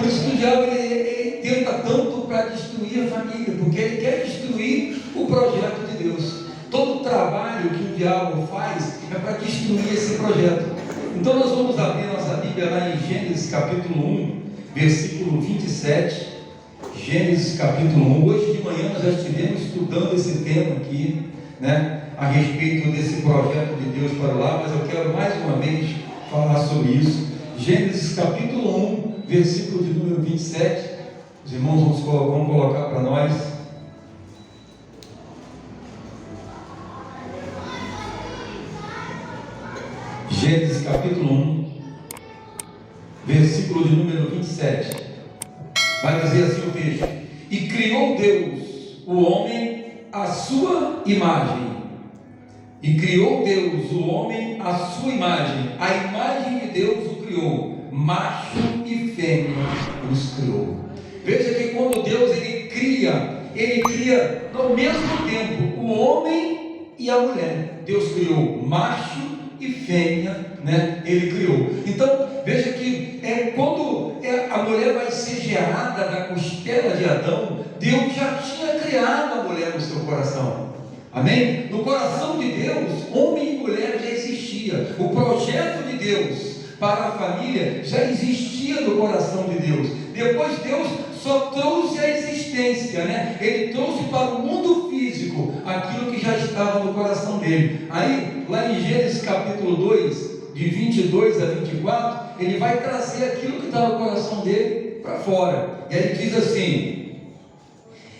Por isso que o diabo ele tenta tanto para destruir a família, porque ele quer destruir o projeto de Deus. Todo o trabalho que o diabo faz é para destruir esse projeto. Então nós vamos abrir nossa Bíblia lá em Gênesis capítulo 1, versículo 27. Gênesis capítulo 1. Hoje de manhã nós já estivemos estudando esse tema aqui, né, a respeito desse projeto de Deus para o lar, mas eu quero mais uma vez falar sobre isso. Gênesis capítulo 1, versículo de número 27. Os irmãos vão colocar para nós. Gênesis capítulo 1, versículo de número 27. Vai dizer assim o texto: e criou Deus o homem à sua imagem. E criou Deus o homem à sua imagem. A imagem de Deus o criou. Macho e fêmea os criou. Veja que quando Deus ele cria ao mesmo tempo o homem e a mulher. Deus criou macho e fêmea, né? Ele criou. Então veja que quando a mulher vai ser gerada da costela de Adão, Deus já tinha criado a mulher no seu coração. Amém? No coração de Deus, homem e mulher já existia. O projeto de Deus para a família já existia no coração de Deus. Depois Deus só trouxe a existência, né? Ele trouxe para o mundo físico aquilo que já estava no coração dele. Aí, lá em Gênesis capítulo 2, de 22 a 24, ele vai trazer aquilo que está no coração dele para fora. E aí ele diz assim: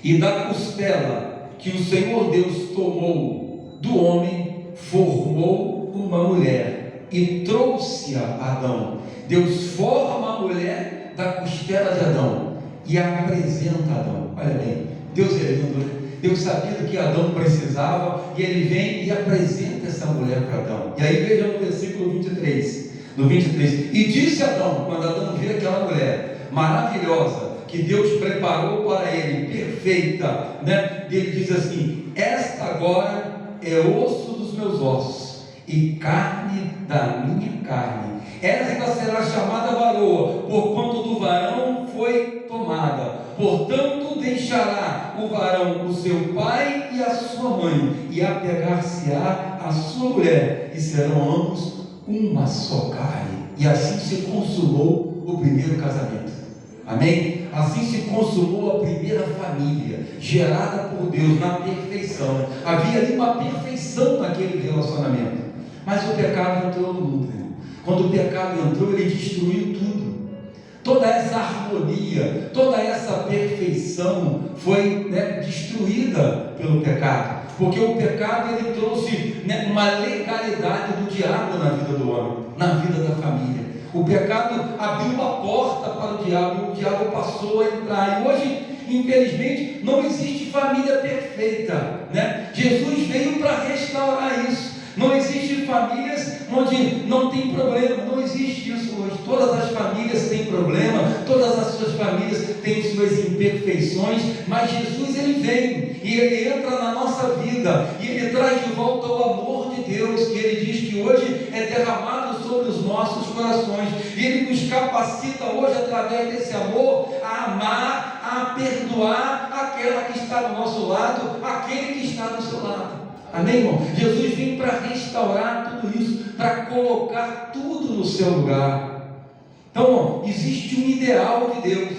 e da costela que o Senhor Deus tomou do homem, formou uma mulher e trouxe a Adão. Deus forma a mulher da costela de Adão e apresenta Adão. Olha bem, Deus é lindo, né? Deus sabia do que Adão precisava e ele vem e apresenta essa mulher para Adão. E aí veja no versículo 23, no 23: e disse Adão, quando Adão vê aquela mulher maravilhosa que Deus preparou para ele, perfeita, né? Ele diz assim: esta agora é osso dos meus ossos e carne da minha carne. Esta será chamada varoa, porquanto do varão foi tomada. Portanto deixará o varão o seu pai e a sua mãe, e apegar-se-á a sua mulher, e serão ambos uma só carne. E assim se consumou o primeiro casamento. Amém? Assim se consumou a primeira família, gerada por Deus na perfeição. Havia ali uma perfeição naquele relacionamento. Mas o pecado entrou no mundo, irmão. Quando o pecado entrou, ele destruiu tudo. Toda essa harmonia, toda essa perfeição foi, né, destruída pelo pecado. Porque o pecado ele trouxe, né, uma legalidade do diabo na vida do homem, na vida da família. O pecado abriu uma porta para o diabo e o diabo passou a entrar. E hoje, infelizmente, não existe família perfeita, né? Jesus veio para restaurar isso. Não existem famílias onde não tem problema. Não existe isso hoje. Todas as famílias têm problema, todas as suas famílias têm suas imperfeições, mas Jesus ele vem e ele entra na nossa vida e ele traz de volta o amor de Deus, que ele diz que hoje é derramado sobre os nossos corações, e ele nos capacita hoje, através desse amor, a amar, a perdoar aquela que está do nosso lado, aquele que está do seu lado. Amém, irmão? Jesus vem para restaurar tudo isso, para colocar tudo no seu lugar. Então, existe um ideal de Deus,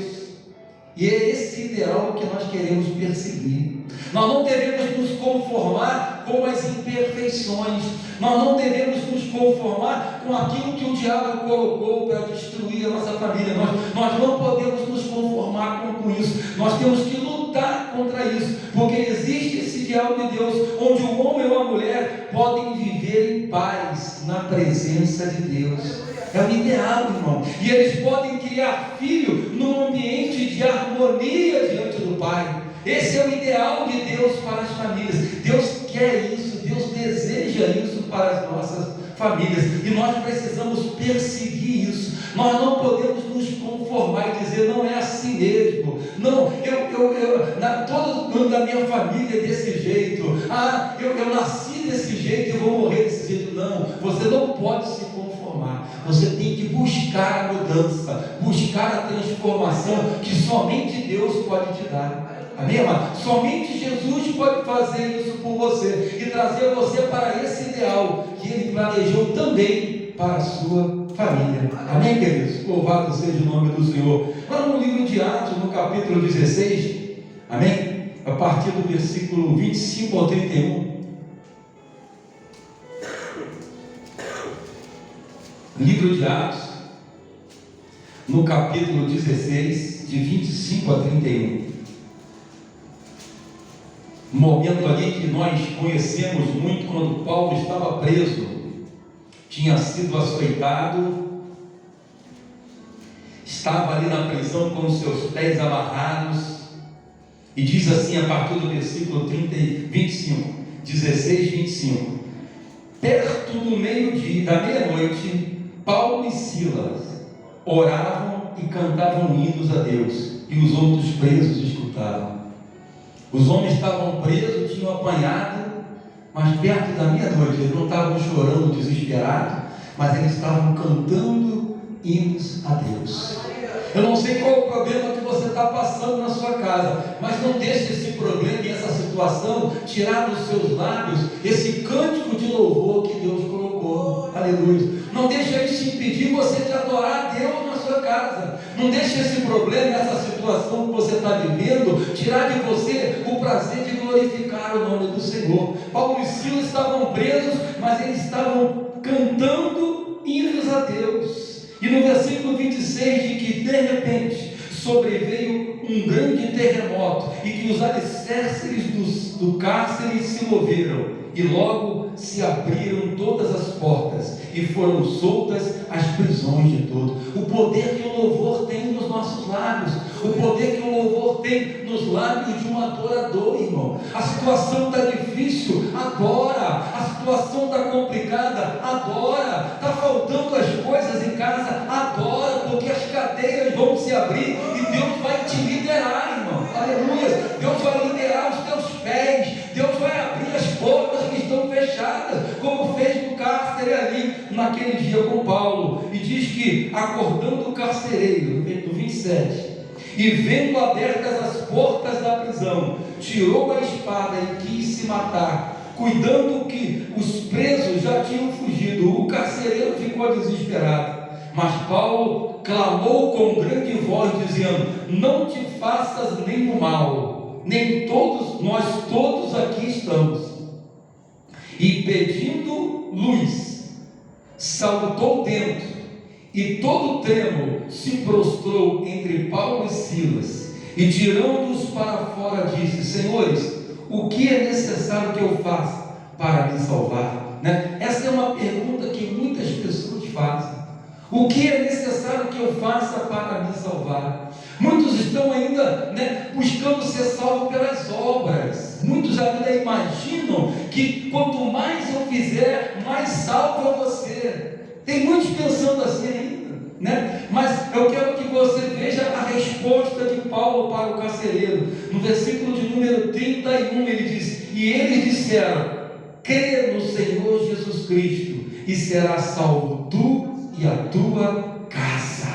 e é esse ideal que nós queremos perseguir. Nós não devemos nos conformar com as imperfeições, nós não devemos nos conformar com aquilo que o diabo colocou para destruir a nossa família. Nós não podemos nos conformar com isso. Nós temos que lutar contra isso, porque existe esse ideal de Deus, onde o homem ou a mulher podem viver em paz na presença de Deus. É o ideal, irmão. E eles podem criar filho num ambiente de harmonia diante do Pai. Esse é o ideal de Deus para as famílias. Deus quer isso, Deus deseja isso para as nossas famílias. E nós precisamos perseguir isso. Nós não podemos nos conformar e dizer, não é assim mesmo. Não, todo da minha família é desse jeito. Eu nasci desse jeito e vou morrer desse jeito. Não, você não pode se conformar. você tem que buscar a mudança, buscar a transformação que somente Deus pode te dar. Amém, amado? Somente Jesus pode fazer isso por você e trazer você para esse ideal que Ele planejou também para a sua família. Amém, queridos? Louvado seja o nome do Senhor. Lá no livro de Atos, no capítulo 16, amém? A partir do versículo 25 ao 31. Livro de Atos, no capítulo 16, de 25 a 31. Um momento ali que nós conhecemos muito, quando Paulo estava preso, tinha sido açoitado, estava ali na prisão com os seus pés amarrados, e diz assim a partir do versículo 25, 16, 25: perto do meio-dia, da meia-noite, Paulo e Silas oravam e cantavam hinos a Deus, e os outros presos escutavam. Os homens estavam presos, tinham apanhado, mas perto da meia-noite, eles não estavam chorando desesperados, mas eles estavam cantando hinos a Deus. Eu não sei qual o problema que você está passando na sua casa, mas não deixe esse problema e essa situação tirar dos seus lábios esse cântico de louvor que Deus colocou. Aleluia. Não deixe isso impedir você de adorar a Deus na sua casa. Não deixe esse problema, essa situação que você está vivendo, tirar de você o prazer de glorificar o nome do Senhor. Paulo e Silas estavam presos, mas eles estavam cantando hinos a Deus. E no versículo 26 diz que de repente sobreveio um grande terremoto e que os alicerces do cárcere se moveram, e logo se abriram todas as portas e foram soltas as prisões de todos. O poder que o louvor tem nos nossos lábios, o poder que o louvor tem nos lábios de um adorador, irmão. A situação está difícil, adora. A situação está complicada, adora. Está faltando as coisas em casa, adora, porque as cadeias vão se abrir e Deus vai te liderar, irmão. Aleluia. Deus vai liderar os teus pés, Deus vai abrir as portas que estão fechadas, como fez no cárcere ali naquele dia com Paulo. E diz que, acordando o carcereiro, no 27, e vendo abertas as portas da prisão, tirou a espada e quis se matar, cuidando que os presos já tinham fugido. O carcereiro ficou desesperado, mas Paulo clamou com grande voz, dizendo: não te faças nenhum mal, nem todos, nós todos aqui estamos. E pedindo luz, saltou dentro, e todo trêmulo se prostrou entre Paulo e Silas, e tirando-os para fora disse: senhores, o que é necessário que eu faça para me salvar? Essa é uma pergunta que muitas pessoas fazem. O que é necessário que eu faça para me salvar? Muitos estão ainda buscando ser salvos pelas obras. Muitos ainda imaginam que quanto mais eu fizer, mais salvo é você. Tem muitos pensando assim ainda, Mas eu quero que você veja a resposta de Paulo para o carcereiro. No versículo de número 31 ele diz: e eles disseram: crê no Senhor Jesus Cristo e serás salvo tu e a tua casa.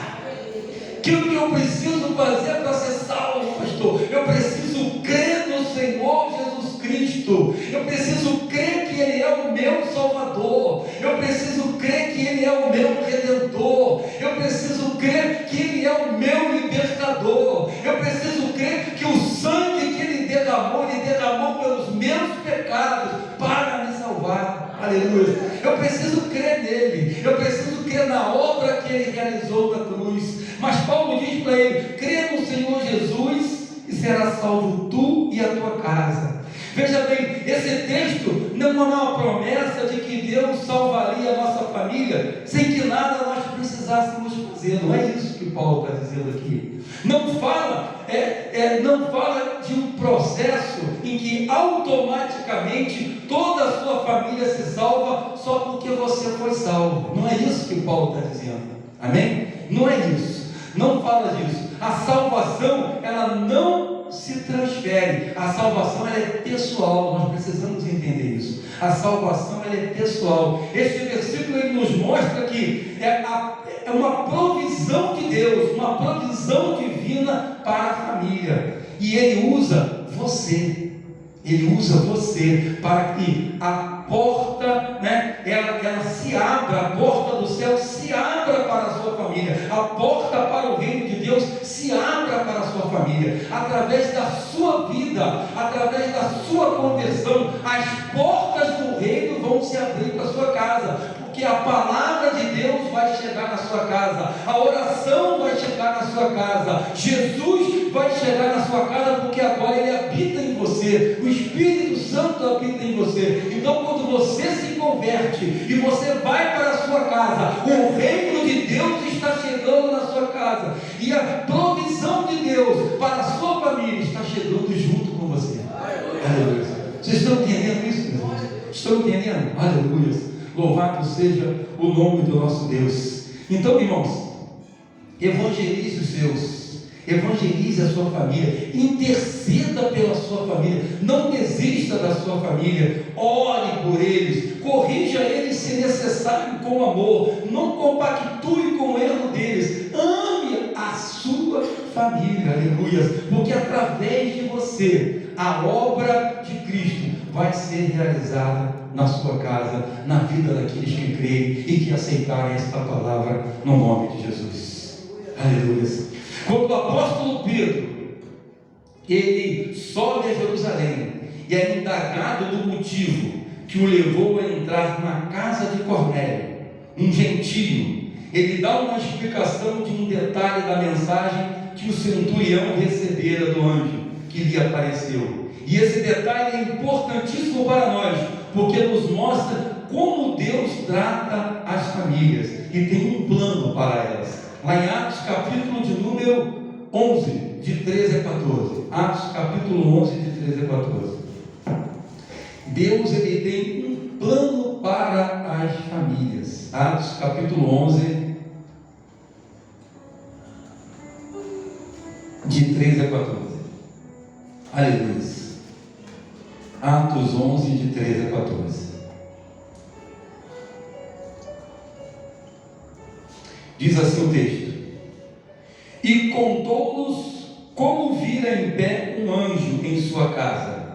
Aquilo que eu preciso fazer para ser salvo, pastor, eu preciso crer no Senhor Jesus Cristo. Eu preciso crer que Ele é o meu Salvador. Eu preciso crer que Ele é o meu Redentor. Eu preciso crer que Ele é o meu libertador. Eu preciso crer que o sangue que Ele derramou pelos meus pecados para me salvar. Aleluia. Eu preciso crer nele. Eu preciso crer na obra que Ele realizou na cruz. Mas Paulo diz para ele: crê no Senhor Jesus e será salvo tu e a tua casa. Veja bem, esse texto não é uma promessa de que Deus salvaria a nossa família sem que nada nós precisássemos fazer. Não é isso que Paulo está dizendo aqui. Não fala de um processo em que automaticamente toda a sua família se salva só porque você foi salvo. Não é isso que Paulo está dizendo. Amém? Não é isso. Não fala disso. A salvação, ela não se transfere. a salvação ela é pessoal, nós precisamos entender isso. A salvação ela é pessoal. Este versículo ele nos mostra que é uma provisão de Deus, uma provisão divina para a família. E Ele usa você. Ele usa você para que a porta, ela se abra, a porta do céu se abra para a sua família, a porta para o reino de Deus se abra para a sua família, através da sua vida, através da sua conversão, as portas do reino vão se abrir para a sua casa, porque a palavra de Deus vai chegar na sua casa, a oração vai chegar na sua casa, Jesus vai chegar na sua casa, porque agora Ele habita em você, o Espírito Santo habita em você. Então quando você se converte e você vai para a sua casa, o reino de Deus está chegando na sua casa, e a provisão de Deus para a sua família está chegando junto com você. Aleluia. Vocês estão entendendo isso, meus irmãos? Estão entendendo? Aleluia. Louvado seja o nome do nosso Deus. Então, irmãos, evangelize os seus, evangelize a sua família, interceda pela sua família, não desista da sua família, ore por eles, corrija eles se necessário com amor, não compactue com o erro deles, ame a sua família, aleluia, porque através de você a obra de Cristo vai ser realizada na sua casa, na vida daqueles que creem e que aceitarem esta palavra no nome de Jesus. Aleluia. Quando o apóstolo Pedro ele sobe a Jerusalém e é indagado do motivo que o levou a entrar na casa de Cornélio, um gentio, ele dá uma explicação de um detalhe da mensagem que o centurião recebera do anjo que lhe apareceu. E esse detalhe é importantíssimo para nós, porque nos mostra como Deus trata as famílias e tem um plano para elas. Lá em Atos capítulo de número 11, de 13 a 14. Atos capítulo 11, de 13 a 14. Deus ele tem um plano para as famílias. Atos capítulo 11, de 13 a 14. Aleluia. Atos 11, de 13 a 14. Diz assim o texto: e contou-nos como vira em pé um anjo em sua casa,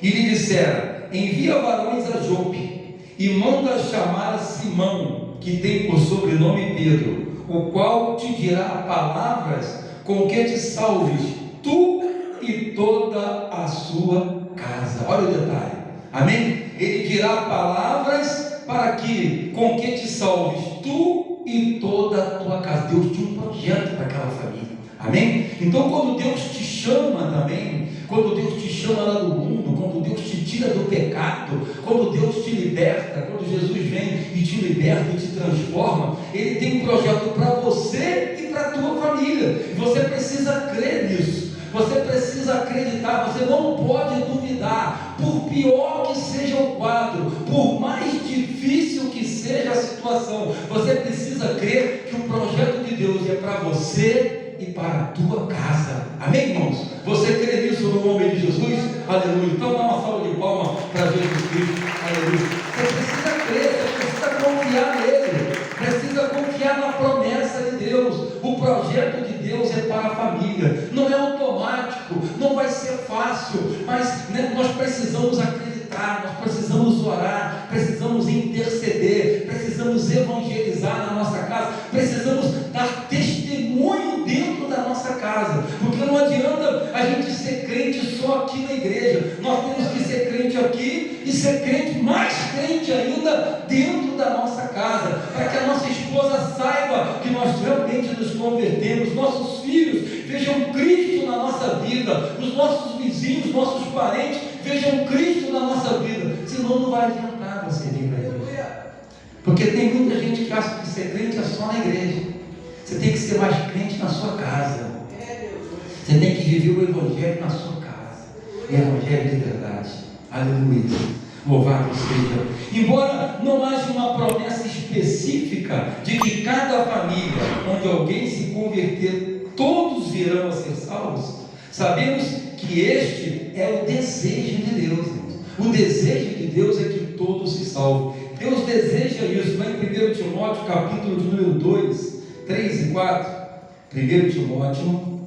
e lhe dissera: envia varões a Jope, e manda chamar a Simão, que tem por sobrenome Pedro, o qual te dirá palavras com que te salves, tu e toda a sua casa. Olha o detalhe, amém? Ele dirá palavras para que, com que te salves, tu e toda a tua casa. Deus tinha um projeto para aquela família, amém? Então quando Deus te chama também, quando Deus te chama lá do mundo, quando Deus te tira do pecado, quando Deus te liberta, quando Jesus vem e te liberta e te transforma, Ele tem um projeto para você e para a tua família, e você precisa crer nisso. Você precisa acreditar, você não pode duvidar, por pior que seja o quadro, por mais difícil que seja a situação, você precisa crer que o projeto de Deus é para você e para a tua casa, amém, irmãos? Você crê nisso no nome de Jesus? Aleluia. Então dá uma salva de palmas para Jesus Cristo, aleluia. Você precisa crer, você precisa confiar nele, precisa confiar na promessa de Deus. O projeto de Deus é para a família, não é automático, não vai ser fácil, mas nós precisamos acreditar, nós precisamos orar, precisamos interceder, precisamos evangelizar na nossa casa, precisamos dar testemunho dentro da nossa casa, porque não adianta a gente ser crente só aqui na igreja, nós temos que ser crente aqui e ser crente, mais crente ainda, dentro da nossa casa, para que a nossa esposa saiba que nós realmente nos convertemos, nossos filhos vejam Cristo na nossa vida, os nossos vizinhos, nossos parentes vejam Cristo na nossa vida, senão não vai adiantar você vir para a igreja, porque tem muita gente que acha que ser crente é só na igreja. Você tem que ser mais crente na sua casa, você tem que viver o evangelho na sua casa, o evangelho de verdade, aleluia. Louvado seja. Embora não haja uma promessa específica de que cada família onde alguém se converter, todos virão a ser salvos, Sabemos que este é o desejo de Deus, irmãos. O desejo de Deus é que todos se salvem. Deus deseja isso. Lá em 1 Timóteo, capítulo de número 2, 3 e 4. 1 Timóteo,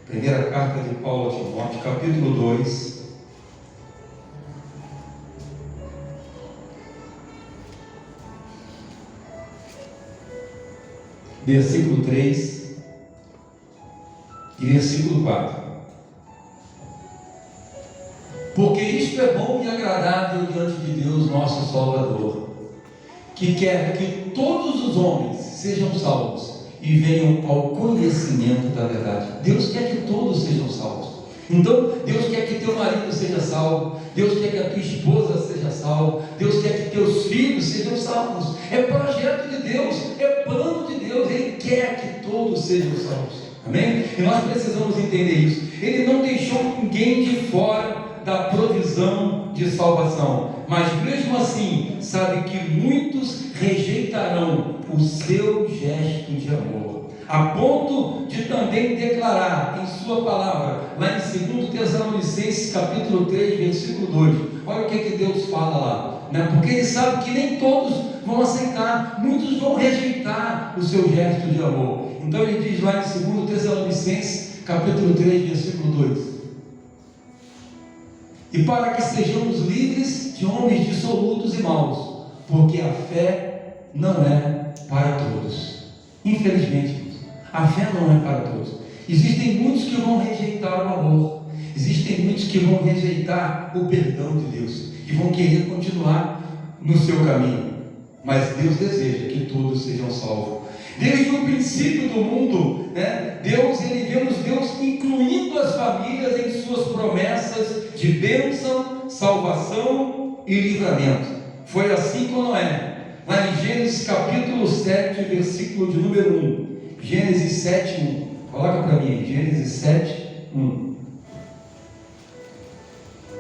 primeira carta de Paulo a Timóteo, capítulo 2. Versículo 3 e versículo 4. Porque isto é bom e agradável diante de Deus, nosso Salvador, que quer que todos os homens sejam salvos e venham ao conhecimento da verdade. Deus quer que todos sejam salvos. Então, Deus quer que teu marido seja salvo, Deus quer que a tua esposa seja salva, Deus quer que teus filhos sejam salvos. É projeto de Deus, é plano de Deus. Ele quer que todos sejam salvos. Amém? E nós precisamos entender isso. Ele não deixou ninguém de fora da provisão de salvação, mas mesmo assim sabe que muitos rejeitarão o seu gesto de amor, a ponto de também declarar em sua palavra, lá em 2 Tessalonicenses capítulo 3, versículo 2, olha o que Deus fala lá, né? Porque ele sabe que nem todos vão aceitar, muitos vão rejeitar o seu gesto de amor. Então ele diz lá em 2 Tessalonicenses capítulo 3, versículo 2: e para que sejamos livres de homens dissolutos e maus, porque a fé não é para todos. Infelizmente, a fé não é para todos. Existem muitos que vão rejeitar o amor, existem muitos que vão rejeitar o perdão de Deus e vão querer continuar no seu caminho, mas Deus deseja que todos sejam salvos. Desde o princípio do mundo, né, vemos Deus incluindo as famílias em suas promessas de bênção, salvação e livramento. Foi assim com Noé, lá em Gênesis capítulo 7, versículo de número 1. Gênesis 7, 1. Coloca para mim, Gênesis 7, 1.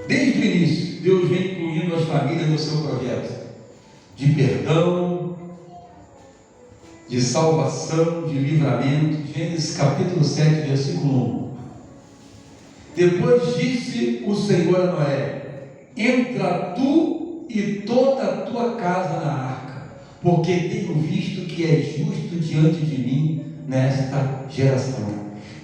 Desde o início, Deus vem incluindo as famílias no seu projeto de perdão, de salvação, de livramento. Gênesis capítulo 7, versículo 1. Depois disse o Senhor a Noé: entra tu e toda a tua casa na arca, porque tenho visto que és justo diante de mim nesta geração.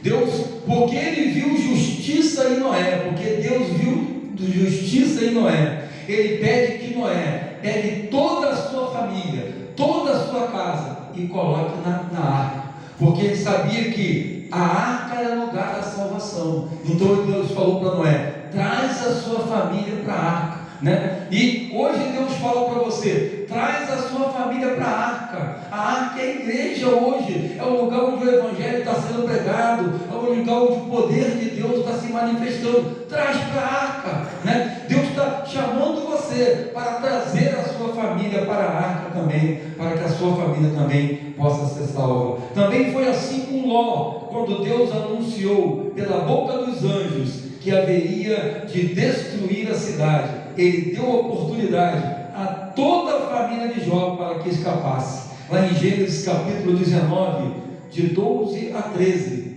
Deus, porque ele viu justiça em Noé, porque Deus viu justiça em Noé, ele pede que Noé pegue toda a sua família, toda a sua casa e coloque na arca, porque ele sabia que a arca era lugar da salvação. Então Deus falou para Noé: traz a sua família para a arca, né? E hoje Deus fala para você: traz a sua família para a arca. A arca é a igreja hoje, é o lugar onde o evangelho está sendo pregado, é o lugar onde o poder de Deus está se manifestando. Traz para a arca, né? Deus está chamando você para trazer a sua família para a arca também, para que a sua família também possa ser salva. Também foi assim com Ló, quando Deus anunciou pela boca dos anjos que haveria de destruir a cidade. Ele deu oportunidade a toda a família de Jó para que escapasse. Lá em Gênesis capítulo 19, de 12 a 13.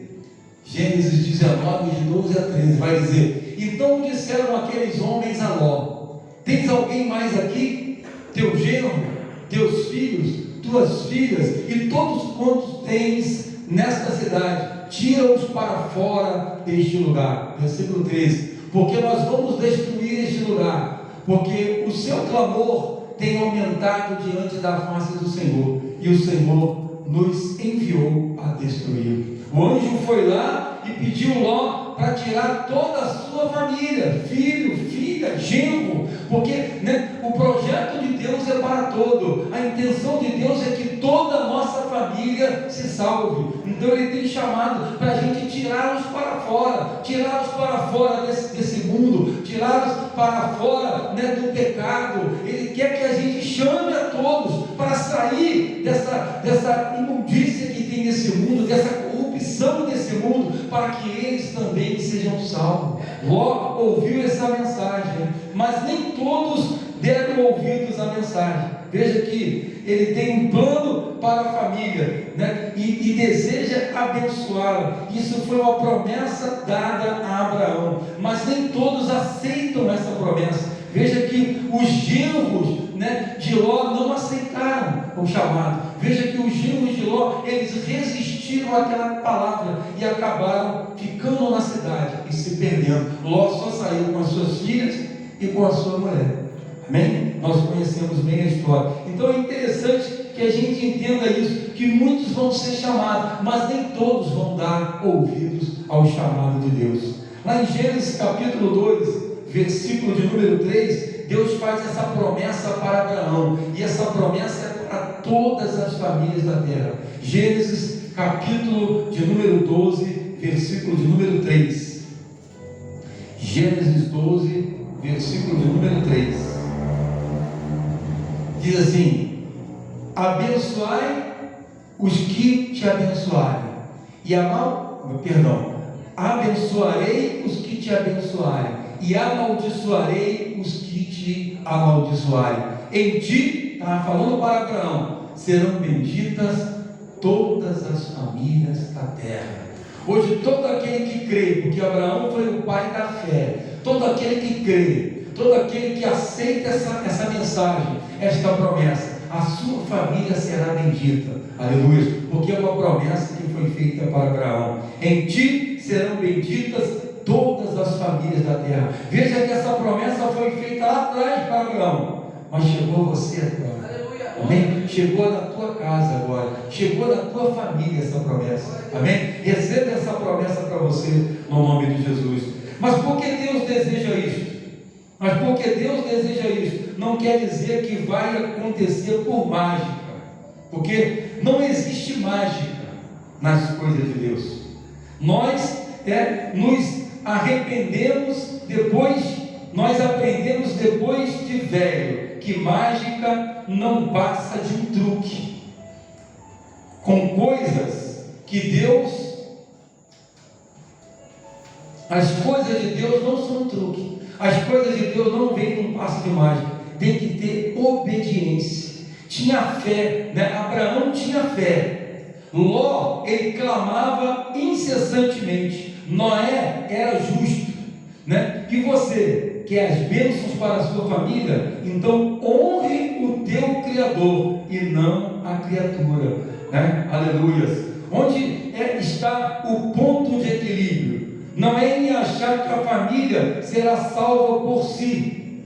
Gênesis 19, de 12 a 13, vai dizer: então disseram aqueles homens a Ló: tens alguém mais aqui? Teu genro, teus filhos, tuas filhas e todos quantos tens nesta cidade, tira-os para fora deste lugar. Versículo 13: porque nós vamos destruir este lugar, porque o seu clamor tem aumentado diante da face do Senhor, e o Senhor nos enviou a destruir. O anjo foi lá e pediu Ló para tirar toda a sua família, filho, filha, genro, porque, né, o projeto de Deus é para todo. A intenção de Deus é que toda a nossa família se salve. Então ele tem chamado para a gente tirá-los para fora desse mundo, tirá-los para fora, né, do pecado. Ele quer que a gente chame a todos para sair dessa imundícia que tem nesse mundo, dessa corrupção desse mundo, para que eles também sejam salvos. Ló ouviu essa mensagem, mas nem todos deram ouvidos à mensagem. Veja que ele tem um plano para a família, né? e deseja abençoá-la. Isso foi uma promessa dada a Abraão, mas nem todos aceitam essa promessa. Veja que os genros, de Ló não aceitaram o chamado. Veja que os genros de Ló, eles resistiram àquela palavra e acabaram ficando na cidade e se perdendo. Ló só saiu com as suas filhas e com a sua mulher. Amém? Nós conhecemos bem a história. Então é interessante que a gente entenda isso, que muitos vão ser chamados, mas nem todos vão dar ouvidos ao chamado de Deus. Lá em Gênesis capítulo 2, versículo de número 3, Deus faz essa promessa para Abraão, e essa promessa é para todas as famílias da terra. Gênesis capítulo de número 12, versículo de número 3. Gênesis 12, versículo de número 3. Diz assim: abençoai os que te abençoarem, e abençoarei os que te abençoarem, e amaldiçoarei os que te amaldiçoarem. Em ti, estava falando para Abraão, serão benditas todas as famílias da terra. Hoje, todo aquele que crê, porque Abraão foi o pai da fé, todo aquele que crê, todo aquele que aceita essa mensagem, esta promessa, a sua família será bendita. Aleluia, porque é uma promessa que foi feita para Abraão. Em ti serão benditas todas as famílias da terra. Veja que essa promessa foi feita lá atrás para Abraão, mas chegou você agora. Amém? Chegou na tua casa agora, chegou na tua família essa promessa. Amém? Receba essa promessa para você no nome de Jesus. Mas por que Deus deseja isto? Mas porque Deus deseja isso, não quer dizer que vai acontecer por mágica, porque não existe mágica nas coisas de Deus. Nós nos arrependemos depois, nós aprendemos depois de velho, que mágica não passa de um truque, com coisas que as coisas de Deus não são truque. As coisas de Deus não vêm num passo de mágica, tem que ter obediência. Tinha fé, Abraão tinha fé. Ló, ele clamava incessantemente. Noé era justo, E você quer as bênçãos para a sua família? Então honre o teu Criador e não a criatura, Aleluias. Onde está o ponto de equilíbrio? Não é em achar que a família será salva por si,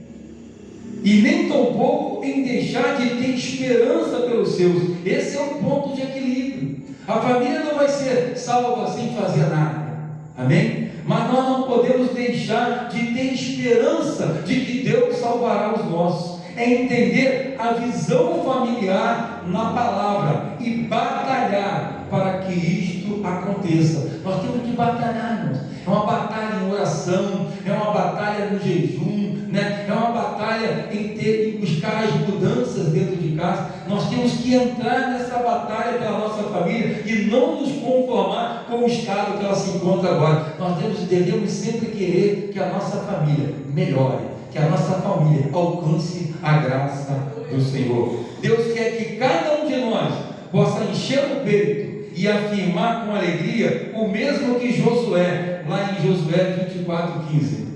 e nem tampouco em deixar de ter esperança pelos seus. Esse é o ponto de equilíbrio. A família não vai ser salva sem fazer nada, amém? Mas nós não podemos deixar de ter esperança de que Deus salvará os nossos. É entender a visão familiar na palavra e batalhar para que isto aconteça. Nós temos que batalhar, irmãos. É uma batalha em oração, é uma batalha no jejum, é uma batalha em buscar as mudanças dentro de casa. Nós temos que entrar nessa batalha pela nossa família e não nos conformar com o estado que ela se encontra agora. Nós devemos sempre querer que a nossa família melhore, que a nossa família alcance a graça do Senhor. Deus quer que cada um de nós possa encher o peito e afirmar com alegria o mesmo que Josué, lá em Josué 24:15.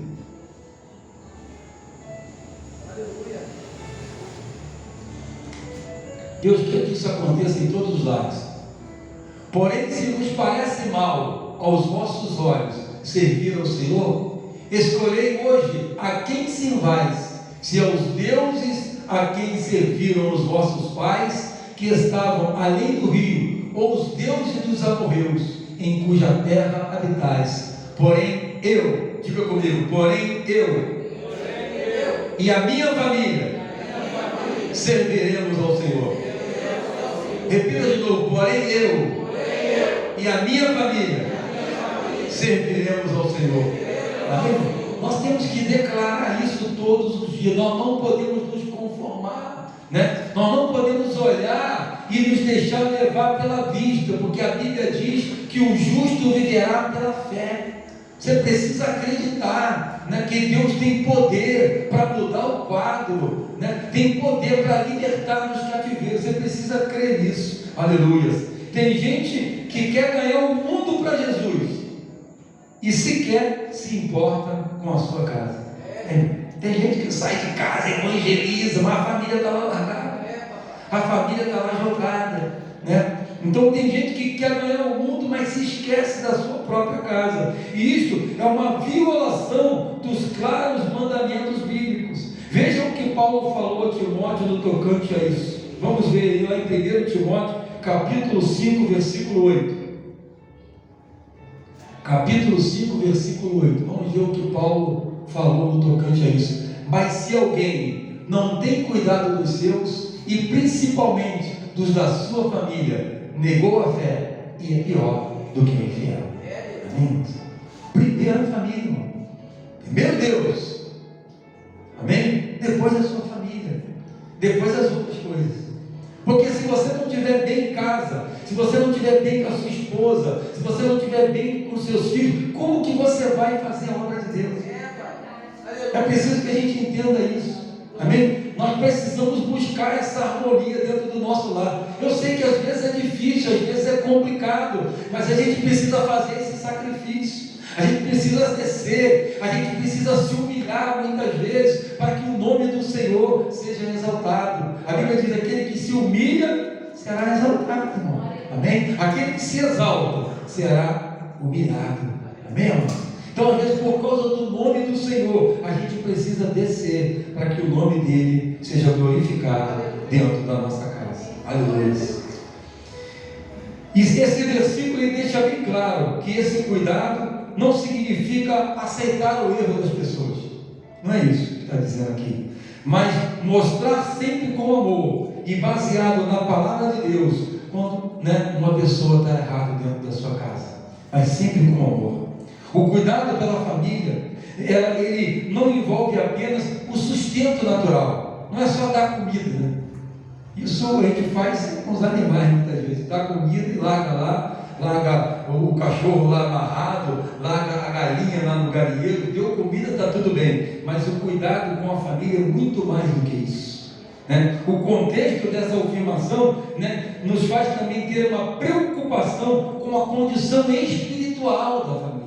Deus quer que isso aconteça em todos os lares. Porém, se vos parece mal aos vossos olhos servir ao Senhor, escolhei hoje a quem servais, se aos deuses a quem serviram os vossos pais, que estavam além do rio, ou os deuses dos amorreus, em cuja terra habitais. Porém eu, diga comigo, porém eu e a minha família serviremos ao Senhor. Repita de novo, porém eu e a minha família serviremos ao Senhor. Amém? Nós temos que declarar isso todos os dias. Nós não podemos nos conformar, Nós não podemos olhar e nos deixar levar pela vista, porque a Bíblia diz que o justo viverá pela fé. Você precisa acreditar, que Deus tem poder para mudar o quadro, tem poder para libertar dos cativeiros. Você precisa crer nisso. Aleluia. Tem gente que quer ganhar o mundo para Jesus e sequer se importa com a sua casa. Tem gente que sai de casa, evangeliza, mas a família está lá largada, a família está lá jogada, né? Então tem gente que quer ganhar o mundo, mas se esquece da sua própria casa, e isso é uma violação dos claros mandamentos bíblicos. Vejam o que Paulo falou a Timóteo no tocante a isso. Vamos ver aí lá em 1 Timóteo, capítulo 5, versículo 8. Capítulo 5, versículo 8. Vamos ver o que Paulo falou no tocante a isso. Mas se alguém não tem cuidado dos seus, e principalmente dos da sua família, negou a fé e é pior do que o infiel. Amém? Primeiro a família, irmão. Primeiro Deus. Amém? Depois a sua família. Depois as outras coisas. Porque se você não estiver bem em casa, se você não estiver bem com a sua esposa, se você não estiver bem com os seus filhos, como que você vai fazer a obra de Deus? É preciso que a gente entenda isso. Amém? Nós precisamos buscar essa harmonia dentro do nosso lar. Eu sei que às vezes é difícil, às vezes é complicado, mas a gente precisa fazer esse sacrifício. A gente precisa descer, a gente precisa se humilhar muitas vezes para que o nome do Senhor seja exaltado. A Bíblia diz: aquele que se humilha será exaltado, irmão. Amém? Aquele que se exalta será humilhado. Amém, irmão? Então, às vezes, por causa do nome do Senhor, a gente precisa descer para que o nome dele seja glorificado dentro da nossa casa. Aleluia. E esse versículo ele deixa bem claro que esse cuidado não significa aceitar o erro das pessoas. Não é isso que está dizendo aqui. Mas mostrar sempre com amor e baseado na palavra de Deus, quando uma pessoa está errada dentro da sua casa. Mas sempre com amor. O cuidado pela família, ele não envolve apenas o sustento natural. Não é só dar comida, né? Isso a gente faz com os animais muitas vezes. Dá comida e larga o cachorro lá amarrado, larga a galinha lá no galinheiro, deu comida, está tudo bem. Mas o cuidado com a família é muito mais do que isso, né? O contexto dessa afirmação, né, nos faz também ter uma preocupação com a condição espiritual da família.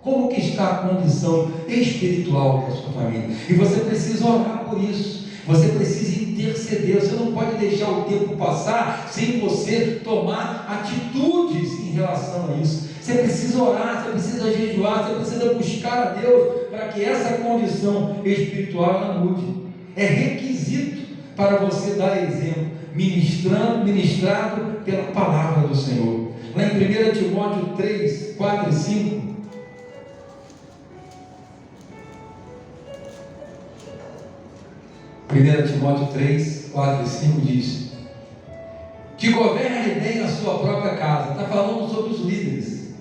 Como que está a condição espiritual da sua família? E você precisa orar por isso. Você precisa interceder. Você não pode deixar o tempo passar sem você tomar atitudes em relação a isso. Você precisa orar, você precisa jejuar, você precisa buscar a Deus para que essa condição espiritual ela mude. É requisito para você dar exemplo, ministrado pela palavra do Senhor. Lá em 1 Timóteo 3, 4 e 5. 1 Timóteo 3, 4 e 5 diz: que governe bem a sua própria casa. Está falando sobre os líderes.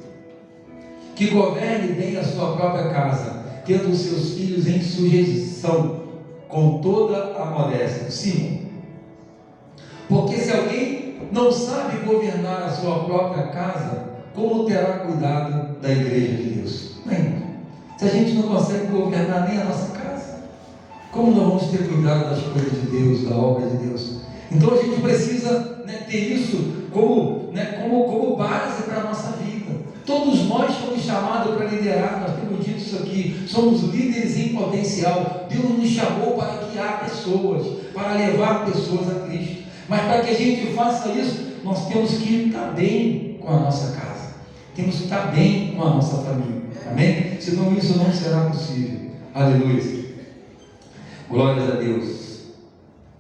Que governe bem a sua própria casa, tendo os seus filhos em sujeição, com toda a modéstia. 5. Porque se alguém não sabe governar a sua própria casa, como terá cuidado da igreja de Deus? Bem, se a gente não consegue governar nem a nossa casa, como nós vamos ter cuidado das coisas de Deus, da obra de Deus? Então a gente precisa ter isso como base para a nossa vida. Todos nós fomos chamados para liderar, nós temos dito isso aqui, somos líderes em potencial. Deus nos chamou para guiar pessoas, para levar pessoas a Cristo. Mas para que a gente faça isso, nós temos que estar bem com a nossa casa, temos que estar bem com a nossa família. Amém? Senão isso não será possível. Aleluia. Glórias a Deus.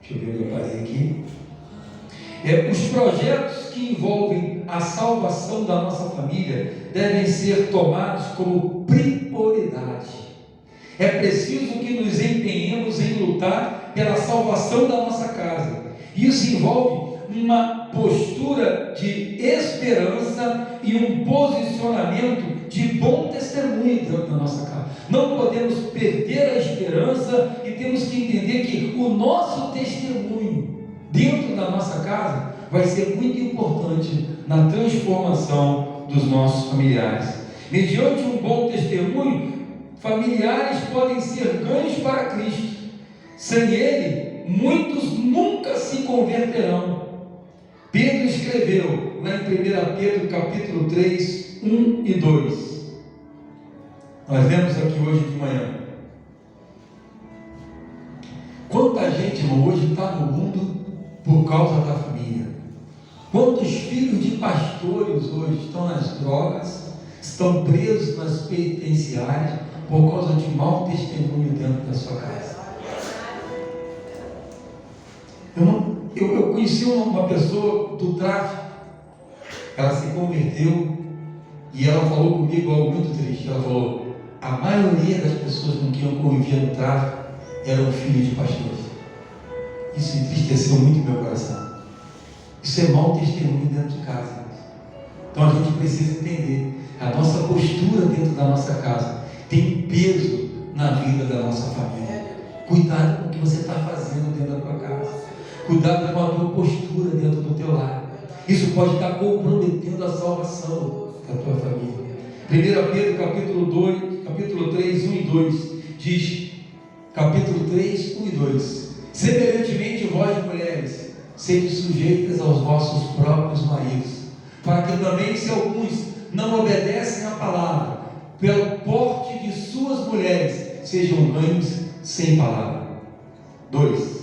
Deixa eu ver onde eu parei aqui. Os projetos que envolvem a salvação da nossa família devem ser tomados como prioridade. É preciso que nos empenhemos em lutar pela salvação da nossa casa. Isso envolve uma postura de esperança e um posicionamento de bom testemunho dentro da nossa casa. Não podemos perder a esperança e temos que entender que o nosso testemunho dentro da nossa casa vai ser muito importante na transformação dos nossos familiares. Mediante um bom testemunho, familiares podem ser ganhos para Cristo. Sem ele, muitos nunca se converterão. Pedro escreveu lá em 1 Pedro capítulo 3, 1 e 2: Nós lemos aqui hoje de manhã. Quanta gente, irmão, hoje está no mundo por causa da família. Quantos filhos de pastores hoje estão nas drogas, estão presos nas penitenciárias por causa de mau testemunho dentro da sua casa. Eu conheci uma pessoa do tráfico. Ela se converteu e ela falou comigo algo muito triste. Ela falou: a maioria das pessoas com quem eu convivia no tráfico eram filhos de pastores. Isso entristeceu muito meu coração. Isso é mau testemunho dentro de casa. Então a gente precisa entender: a nossa postura dentro da nossa casa tem peso na vida da nossa família. Cuidado com o que você está fazendo dentro da tua casa. Cuidado com a tua postura dentro do teu lar. Isso pode estar comprometendo a salvação da tua família. 1 Pedro capítulo 3, 1 e 2 diz, capítulo 3, 1 e 2: semelhantemente vós, mulheres, sede sujeitas aos vossos próprios maridos, para que também, se alguns não obedecem à palavra, pelo porte de suas mulheres, sejam ganhos sem palavra. 2.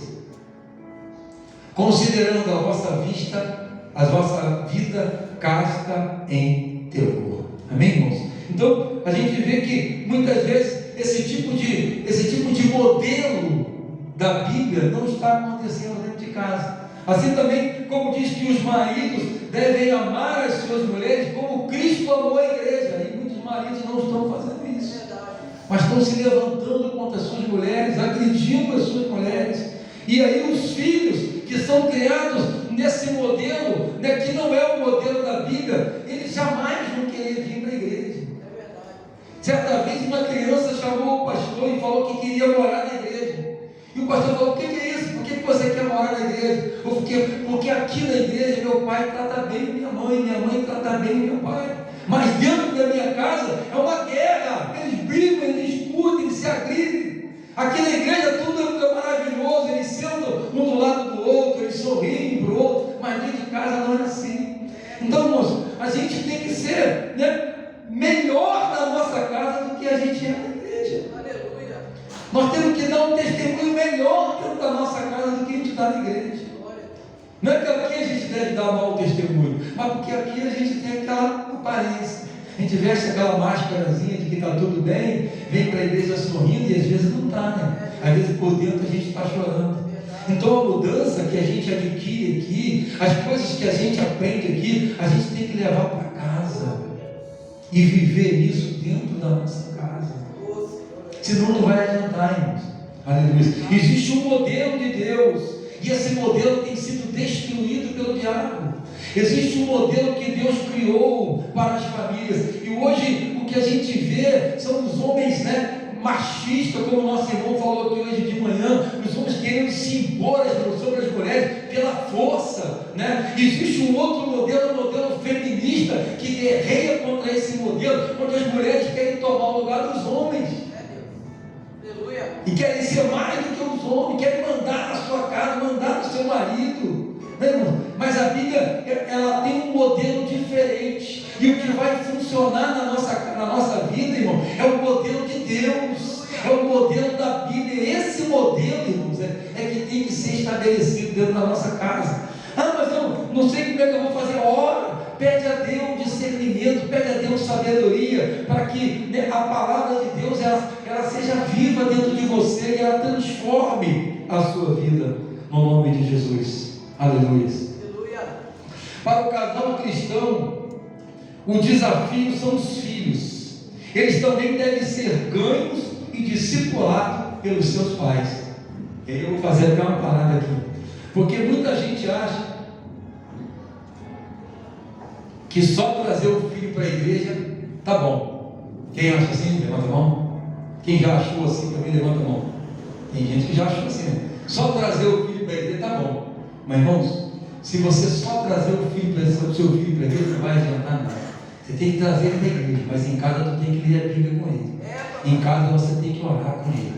Considerando a vossa vida casta em temor. Amém, irmãos? Então, a gente vê que muitas vezes esse tipo de modelo da Bíblia não está acontecendo dentro de casa. Assim também, como diz que os maridos devem amar as suas mulheres como Cristo amou a igreja. E muitos maridos não estão fazendo isso, mas estão se levantando contra as suas mulheres, agredindo as suas mulheres. E aí os filhos que são criados nesse modelo, né, que não é o modelo da Bíblia, eles jamais vão querer vir para a igreja. Certa vez uma criança chamou o pastor e falou que queria morar na igreja. E o pastor falou: o que é isso? Por que você quer morar na igreja? Porque aqui na igreja meu pai trata bem minha mãe trata bem meu pai. Mas dentro da minha casa é uma guerra. Eles brigam, eles discutem, eles se agridem. Aqui na igreja tudo é maravilhoso, eles sentam um do lado do outro, eles sorriem para o outro, mas dentro de casa não é assim. Então, irmãos, a gente tem que ser, né, melhor na nossa casa do que a gente é na igreja. Aleluia. Nós temos que dar um testemunho melhor dentro da nossa casa do que a gente dá na igreja. Não é que aqui a gente deve dar mau testemunho, mas porque aqui a gente tem aquela aparência. A gente veste aquela máscarazinha de que está tudo bem, vem para a igreja sorrindo e às vezes não está, né? Às vezes por dentro a gente está chorando. Então a mudança que a gente adquire aqui, as coisas que a gente aprende aqui, a gente tem que levar para casa e viver isso dentro da nossa casa. Senão não vai adiantar, irmãos. Aleluia. Existe um modelo de Deus e esse modelo tem sido destruído pelo diabo. Existe um modelo que Deus criou para as famílias, e hoje o que a gente vê são os homens, né, machistas, como o nosso irmão falou aqui hoje de manhã, os homens querendo se impor sobre as mulheres pela força, né? Existe um outro modelo, um modelo feminista, que guerreia contra esse modelo, onde as mulheres querem tomar o lugar dos homens. E querem ser mais do que os homens, querem mandar na sua casa, mandar no seu marido. Mas a Bíblia, ela tem um modelo diferente, e o que vai funcionar na nossa vida, irmão, é o modelo de Deus, é o modelo da Bíblia. Esse modelo, irmãos, é que tem que ser estabelecido dentro da nossa casa. Mas eu não sei como é que eu vou fazer. Ora, pede a Deus discernimento, pede a Deus sabedoria, para que, né, a palavra de Deus ela seja viva dentro de você e ela transforme a sua vida, no nome de Jesus. Aleluia. Para o casal cristão, o desafio são os filhos. Eles também devem ser ganhos e discipulados pelos seus pais. E aí eu vou fazer até uma parada aqui, porque muita gente acha que só trazer o filho para a igreja tá bom. Quem acha assim, levanta a mão. Quem já achou assim também, levanta a mão. Tem gente que já achou assim, né? Só trazer o filho para a igreja tá bom. Mas, irmãos, se você só trazer o seu filho para a igreja, não vai adiantar nada. Você tem que trazer ele para a igreja, mas em casa tu tem que ler a Bíblia com ele. Em casa você tem que orar com ele.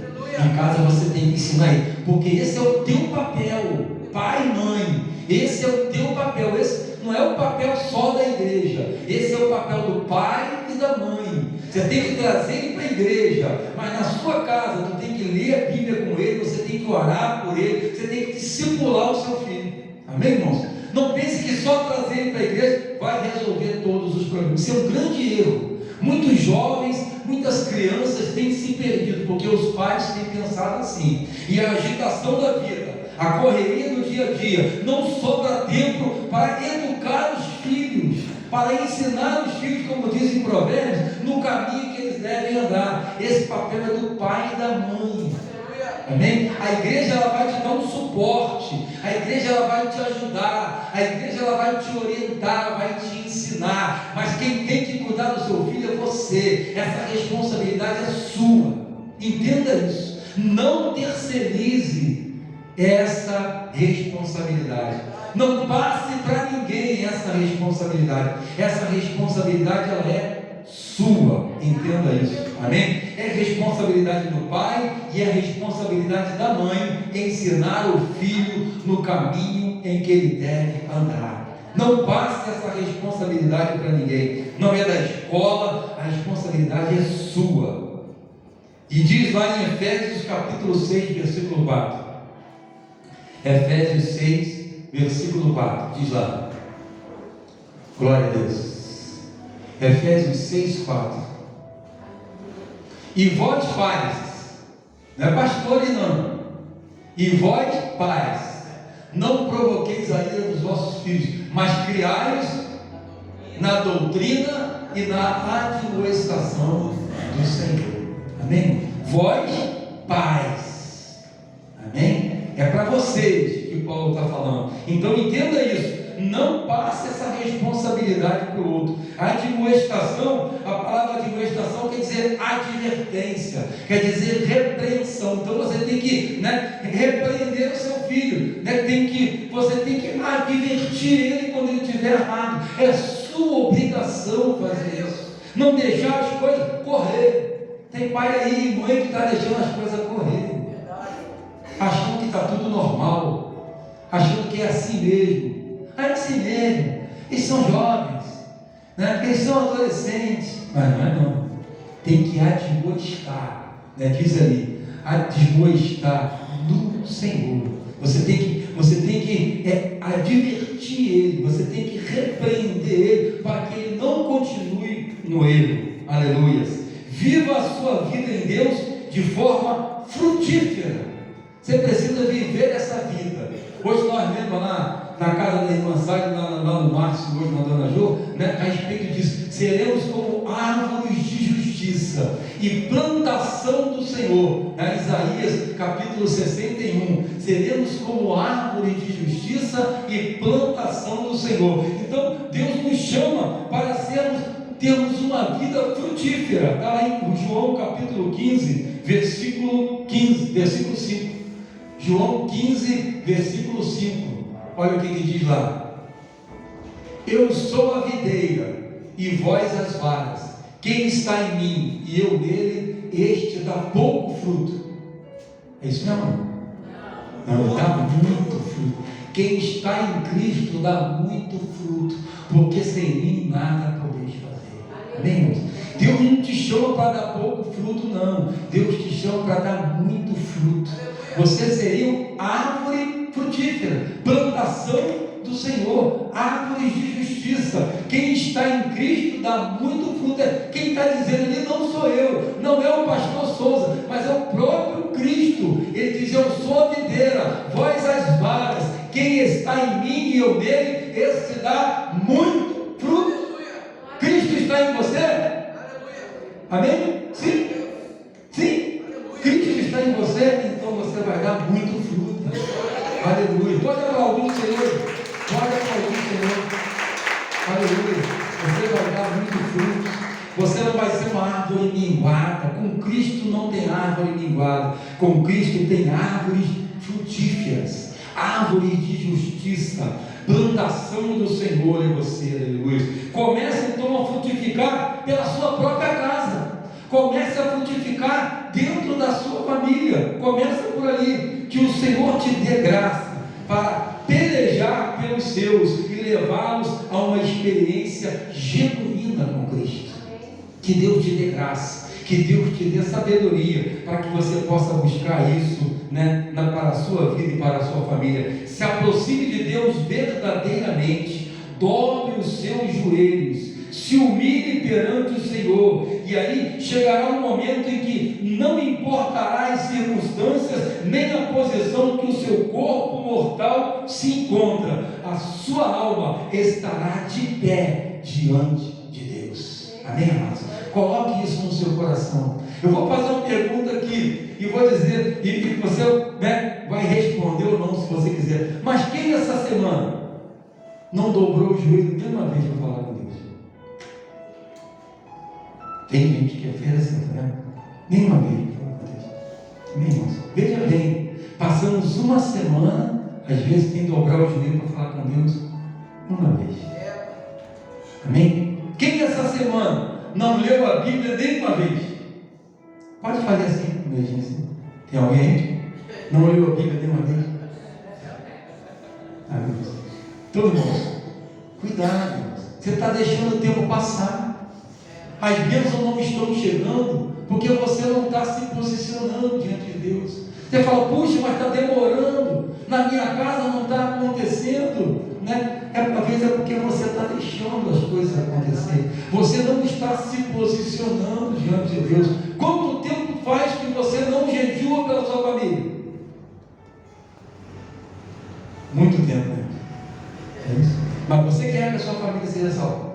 Em casa você tem que ensinar ele. Porque esse é o teu papel, pai e mãe. Esse é o teu papel. Esse não é o papel só da igreja. Esse é o papel do pai e da mãe. Você tem que trazer ele para a igreja, mas na sua casa tu tem que ler a Bíblia com ele, você tem que orar por ele, você tem que discipular o seu filho. Amém, irmãos? Não pense que só trazer ele para a igreja vai resolver todos os problemas. Isso é um grande erro. Muitos jovens, muitas crianças têm se perdido, porque os pais têm pensado assim. E a agitação da vida, a correria do dia a dia, não sobra tempo para educar os filhos, para ensinar os filhos, como diz em Provérbios, no caminho que eles devem andar. Esse papel é do pai e da mãe. Amém? A igreja ela vai te dar um suporte, a igreja ela vai te ajudar, a igreja ela vai te orientar, vai te ensinar, mas quem tem que cuidar do seu filho é você. Essa responsabilidade é sua. Entenda isso. Não terceirize essa responsabilidade. Não passe para ninguém essa responsabilidade. Essa responsabilidade ela é sua, entenda isso, amém? É responsabilidade do pai e é responsabilidade da mãe ensinar o filho no caminho em que ele deve andar. Não passe essa responsabilidade para ninguém, não é da escola, a responsabilidade é sua. E diz lá em Efésios capítulo 6, versículo 4, Efésios 6, versículo 4, diz lá, glória a Deus. Efésios 6, 4. E vós, pais, não é pastores não, e vós, pais, não provoqueis a ira dos vossos filhos, mas criai-os na doutrina e na admoestação do Senhor. Amém? Vós, pais, amém? É para vocês que Paulo está falando. Então entenda isso. Não passe essa responsabilidade para o outro. Admoestação, a palavra admoestação quer dizer advertência, quer dizer repreensão. Então você tem que repreender o seu filho, você tem que advertir ele quando ele estiver errado. É sua obrigação fazer isso. Não deixar as coisas correr. Tem pai aí, mãe que está deixando as coisas correr, achando que está tudo normal, achando que é assim mesmo. É assim mesmo, eles são jovens, eles são adolescentes, mas não é não, tem que admoestar, diz ali, admoestar no Senhor. Você tem que advertir ele, você tem que repreender ele, para que ele não continue no erro. Aleluias. Viva a sua vida em Deus de forma frutífera. Você precisa viver essa vida. Hoje nós vemos lá na casa da irmã Sara, lá no Márcio, hoje na Dona Jô, a respeito disso, seremos como árvores de justiça e plantação do Senhor. Isaías capítulo 61, seremos como árvores de justiça e plantação do Senhor. Então Deus nos chama para termos uma vida frutífera. Está lá em João capítulo 15, versículo 5. João 15, versículo 5. Olha o que diz lá: eu sou a videira e vós as varas. Quem está em mim e eu nele, este dá pouco fruto. É isso mesmo? Não, dá muito fruto. Quem está em Cristo dá muito fruto, porque sem mim nada podeis fazer. Amém? Deus não te chama para dar pouco fruto, não. Deus te chama para dar muito fruto. Você seria árvore frutífera, plantação do Senhor, árvores de justiça. Quem está em Cristo dá muito fruto. Quem está dizendo ali não sou eu, não é o pastor Souza, mas é o próprio Cristo. Ele diz: eu sou a videira, vós as varas. Quem está em mim e eu nele, esse dá muito fruto. Cristo está em você? Amém? Sim? Sim? Cristo está em você, então você vai dar muito fruto. Aleluia. Pode aplaudir o Senhor. Pode aplaudir o Senhor. Aleluia. Você vai dar muito fruto. Você não vai ser uma árvore minguada. Com Cristo não tem árvore minguada. Com Cristo tem árvores frutíferas, árvores de justiça, plantação do Senhor em você. Aleluia. Comece então a frutificar pela sua própria casa. Comece a frutificar dentro da sua família. Começa por ali. Que o Senhor te dê graça para pelejar pelos seus e levá-los a uma experiência genuína com Cristo. Que Deus te dê graça, que Deus te dê sabedoria para que você possa buscar isso, né, para a sua vida e para a sua família. Se aproxime de Deus verdadeiramente, dobre os seus joelhos, se humilhe perante o Senhor, e aí chegará um momento em que não importará as circunstâncias, nem a posição que o seu corpo mortal se encontra, a sua alma estará de pé diante de Deus. Amém, amados? Coloque isso no seu coração. Eu vou fazer uma pergunta aqui e vou dizer, e você, né, vai responder ou não, se você quiser. Mas quem essa semana não dobrou o joelho nenhuma vez para falar com Deus? Tem gente que é feira assim, tá vendo? Nenhuma vez para falar com Deus. Amém, irmãos? Veja bem, passamos uma semana, às vezes tem que dobrar o joelho para falar com Deus uma vez. Amém? Quem essa semana não leu a Bíblia nenhuma vez? Pode fazer assim, um beijinho assim. Tem alguém? Não leu a Bíblia nenhuma vez? Amém. Todo mundo. Cuidado, irmãos. Você está deixando o tempo passar. As bênçãos não estão chegando porque você não está se posicionando diante de Deus. Você fala, puxa, mas está demorando. Na minha casa não está acontecendo, né? Às vezes é porque você está deixando as coisas acontecer. Você não está se posicionando diante de Deus. Quanto tempo faz que você não jejua pela sua família? Muito tempo, né? É isso. Mas você quer que a sua família seja salva.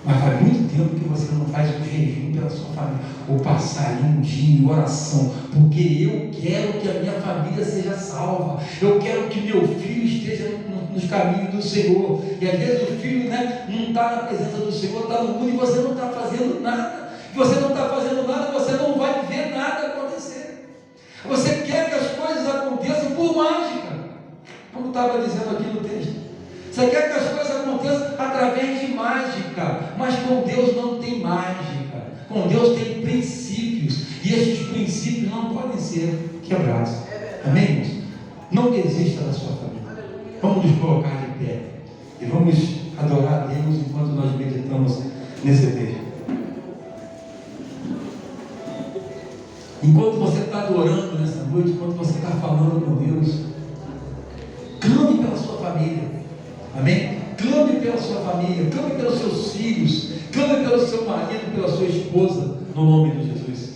Mas faz muito tempo que você não faz um jejum pela sua família, ou passar ali um dia em oração, porque eu quero que a minha família seja salva, eu quero que meu filho esteja nos caminhos do Senhor. E às vezes o filho, né, não está na presença do Senhor, está no mundo e você não está fazendo nada. Você não está fazendo nada, você não vai ver nada acontecer. Você quer que as coisas aconteçam por mágica, como estava dizendo aqui no texto. Você quer que as coisas aconteçam através de mágica, mas com Deus não tem mágica. Com Deus tem princípios, e esses princípios não podem ser quebrados. Amém, irmãos? Não desista da sua família. Vamos nos colocar de pé e vamos adorar a Deus enquanto nós meditamos nesse texto. Enquanto você está adorando nessa noite, enquanto você está falando com Deus, clame pela sua família. Amém? Clame pela sua família, clame pelos seus filhos, clame pelo seu marido, pela sua esposa, no nome de Jesus.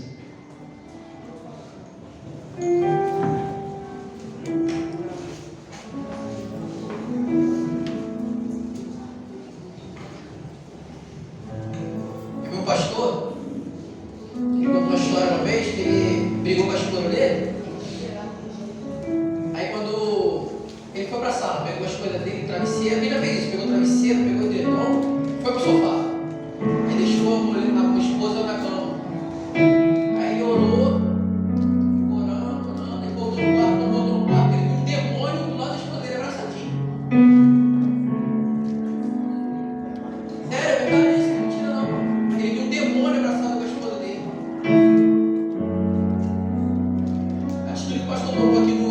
E meu pastor, ele contou uma história uma vez que ele brigou com a esposa dele. Aí quando ele foi para a sala, pegou as coisas dele, travesseiro, ele já fez isso, pegou o travesseiro, pegou o edredom, foi para o sofá. Aí deixou a esposa na cama. Aí orou, orando, e voltou no quarto, ele viu um demônio do lado da esposa dele abraçadinho. Sério, é verdade isso, não é mentira não. Ele viu um demônio abraçado com a esposa dele. A atitude que o pastor tomou aqui no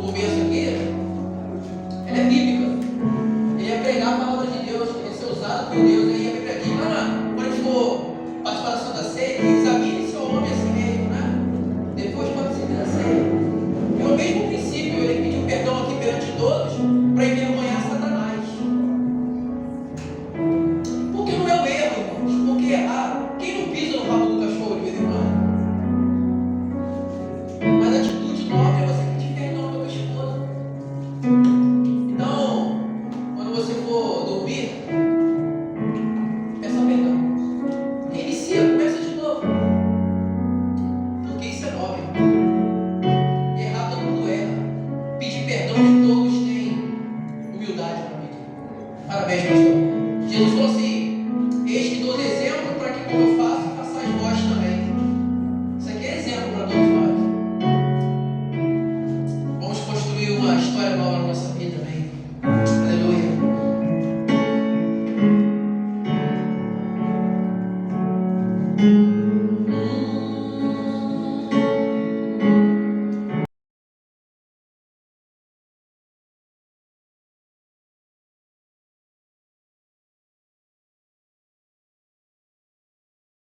começo aqui, ela é bíblica. Ele ia pregar a palavra de Deus, ele ia ser usado por Deus, ele ia me pregar. Quando a gente for participar da Santa Ceia, examine seu homem assim mesmo, né? Depois pode ser da ceia. É o mesmo princípio, ele pediu perdão aqui perante todos para envergonhar Satanás. Porque não é o erro, irmãos, porque quem não pisa no rabo do cachorro de vez em quando? Mas a atitude nobre é você pedir perdão pela sua esposa. Então, quando você for dormir, peça perdão. Inicia, começa de novo. Porque isso é nobre. Errar todo mundo erra. Pedir perdão de todos tem humildade na vida. Parabéns, pastor. Jesus falou assim: eis que dou exemplo para que, como eu faço, façais vós também. Isso aqui é exemplo para todos nós. Vamos construir uma história nova na nossa vida, amém? Aleluia.